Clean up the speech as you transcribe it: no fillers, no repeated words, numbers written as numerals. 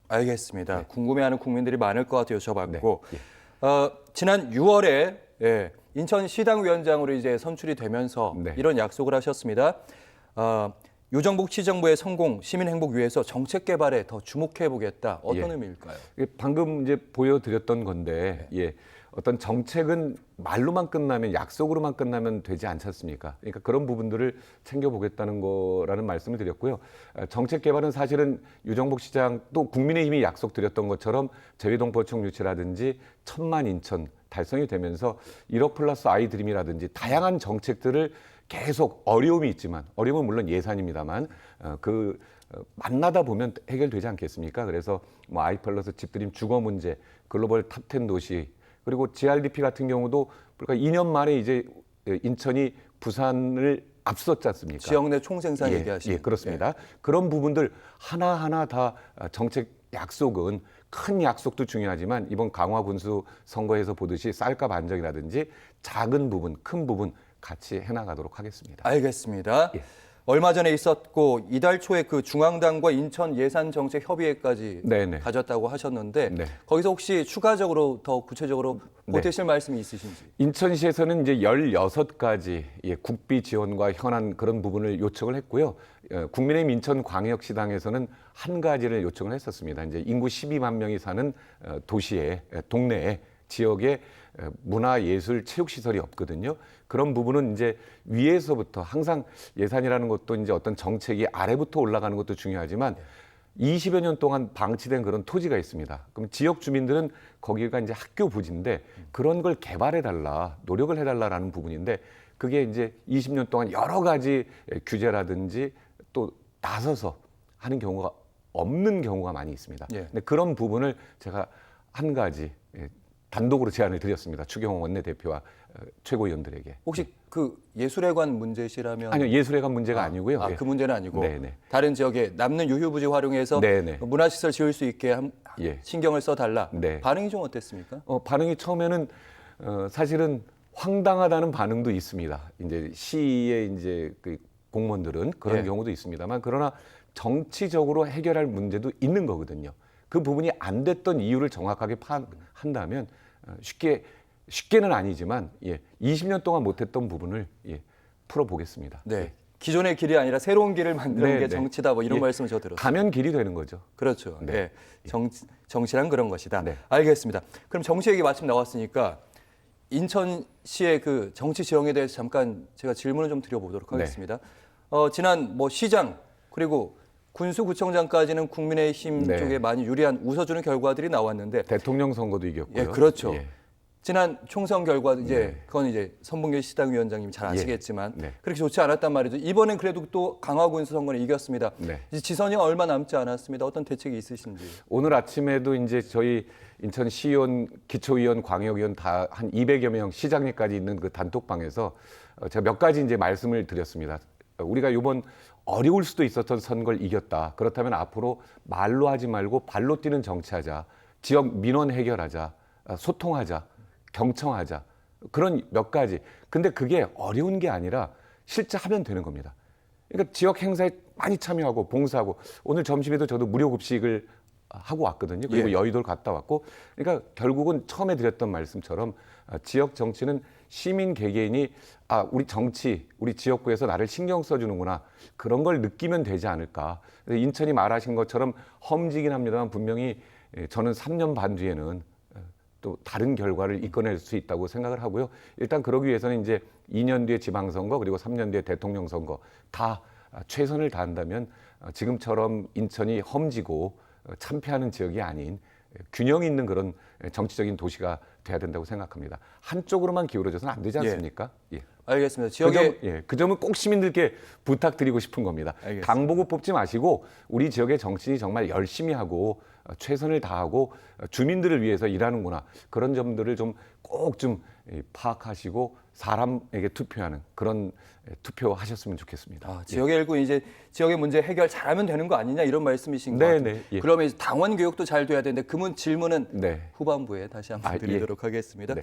알겠습니다. 네. 궁금해하는 국민들이 많을 것 같아요. 여쭤봤고 네. 지난 6월에 인천시당 위원장으로 이제 선출이 되면서 네. 이런 약속을 하셨습니다. 유정복 시정부의 성공, 시민 행복 위해서 정책 개발에 더 주목해 보겠다. 어떤 의미일까요? 방금 이제 보여드렸던 건데, 어떤 정책은 말로만 끝나면 약속으로만 끝나면 되지 않지 않습니까? 그러니까 그런 부분들을 챙겨보겠다는 거라는 말씀을 드렸고요. 정책 개발은 사실은 유정복 시장 또 국민의힘이 약속드렸던 것처럼 재외동 보충 유치라든지 1000만 인천 달성이 되면서 1억 플러스 아이 드림이라든지 다양한 정책들을 계속 어려움이 있지만, 어려움은 물론 예산입니다만 만나다 보면 해결되지 않겠습니까? 그래서 뭐 아이 플러스 집드림 주거 문제, 글로벌 탑10 도시, 그리고 GRDP 같은 경우도 그러니까 2년 만에 이제 인천이 부산을 앞섰지 않습니까? 지역 내 총생산 얘기하시는. 예, 그렇습니다. 그런 부분들 하나하나 다 정책 약속은 큰 약속도 중요하지만 이번 강화 군수 선거에서 보듯이 쌀값 안정이라든지 작은 부분, 큰 부분 같이 해나가도록 하겠습니다. 알겠습니다. 얼마 전에 있었고 이달 초에 그 중앙당과 인천 예산정책협의회까지 가졌다고 하셨는데 거기서 혹시 추가적으로 더 구체적으로 보태실 말씀이 있으신지? 인천시에서는 이제 16가지 국비 지원과 현안 그런 부분을 요청을 했고요. 국민의힘 인천광역시당에서는 한 가지를 요청을 했었습니다. 이제 인구 12만 명이 사는 도시에, 동네에, 지역에 문화예술 체육시설이 없거든요. 그런 부분은 이제 위에서부터 항상 예산이라는 것도 이제 어떤 정책이 아래부터 올라가는 것도 중요하지만 20여 년 동안 방치된 그런 토지가 있습니다. 그럼 지역 주민들은 거기가 이제 학교 부지인데 그런 걸 개발해달라, 노력을 해달라라는 부분인데 그게 이제 20년 동안 여러 가지 규제라든지 또 나서서 하는 경우가 없는 경우가 많이 있습니다. 근데 그런 부분을 제가 한 가지 단독으로 제안을 드렸습니다. 추경호 원내대표와 최고위원들에게. 혹시 그 예술회관 문제시라면? 아니요, 예술회관 문제가 아니고요. 그 문제는 아니고 네네. 다른 지역에 남는 유휴부지 활용해서 문화시설 지을 수 있게 신경을 써달라. 반응이 좀 어땠습니까? 반응이 처음에는 사실은 황당하다는 반응도 있습니다. 이제 시의 이제 그 공무원들은 그런 경우도 있습니다만 그러나 정치적으로 해결할 문제도 있는 거거든요. 그 부분이 안 됐던 이유를 정확하게 파악한다면 쉽게는 아니지만 20년 동안 못했던 부분을 풀어보겠습니다. 기존의 길이 아니라 새로운 길을 만드는 게 정치다 뭐 이런 말씀을 저 들었어요. 가면 길이 되는 거죠. 그렇죠. 정치란 그런 것이다. 알겠습니다. 그럼 정치 얘기 마침 나왔으니까 인천시의 그 정치 지형에 대해서 잠깐 제가 질문을 좀 드려보도록 하겠습니다. 지난 뭐 시장 그리고 군수구청장까지는 국민의힘 쪽에 많이 유리한 웃어주는 결과들이 나왔는데 대통령 선거도 이겼고요. 그렇죠. 지난 총선 결과 그건 이제 선봉길 시당위원장님이 잘 아시겠지만 그렇게 좋지 않았단 말이죠. 이번엔 그래도 또 강화군수 선거는 이겼습니다. 이제 지선이 얼마 남지 않았습니다. 어떤 대책이 있으신지? 오늘 아침에도 이제 저희 인천 시의원, 기초의원, 광역의원 다 한 200여 명 시장님까지 있는 그 단톡방에서 제가 몇 가지 이제 말씀을 드렸습니다. 우리가 이번 어려울 수도 있었던 선거를 이겼다. 그렇다면 앞으로 말로 하지 말고 발로 뛰는 정치하자. 지역 민원 해결하자. 소통하자. 경청하자. 그런 몇 가지. 근데 그게 어려운 게 아니라 실제 하면 되는 겁니다. 그러니까 지역 행사에 많이 참여하고 봉사하고 오늘 점심에도 저도 무료 급식을 하고 왔거든요. 그리고 여의도를 갔다 왔고 그러니까 결국은 처음에 드렸던 말씀처럼 지역 정치는 시민 개개인이 우리 정치, 우리 지역구에서 나를 신경 써주는구나. 그런 걸 느끼면 되지 않을까. 인천이 말하신 것처럼 험지긴 합니다만 분명히 저는 3년 반 뒤에는 또 다른 결과를 이끌어낼 수 있다고 생각을 하고요. 일단 그러기 위해서는 이제 2년 뒤에 지방선거 그리고 3년 뒤에 대통령 선거 다 최선을 다한다면 지금처럼 인천이 험지고 참패하는 지역이 아닌 균형 있는 그런 정치적인 도시가 돼야 된다고 생각합니다. 한쪽으로만 기울어져서는 안 되지 않습니까? 알겠습니다. 지역에 그 점은 꼭 시민들께 부탁드리고 싶은 겁니다. 당 보고 뽑지 마시고 우리 지역의 정치인이 정말 열심히 하고 최선을 다하고 주민들을 위해서 일하는구나. 그런 점들을 좀 꼭 좀 파악하시고 사람에게 투표하는 그런 투표하셨으면 좋겠습니다. 지역의 일구 이제 지역의 문제 해결 잘하면 되는 거 아니냐 이런 말씀이신 것 같아요. 그러면 당원 교육도 잘 돼야 되는데 질문은 후반부에 다시 한번 드리도록 하겠습니다.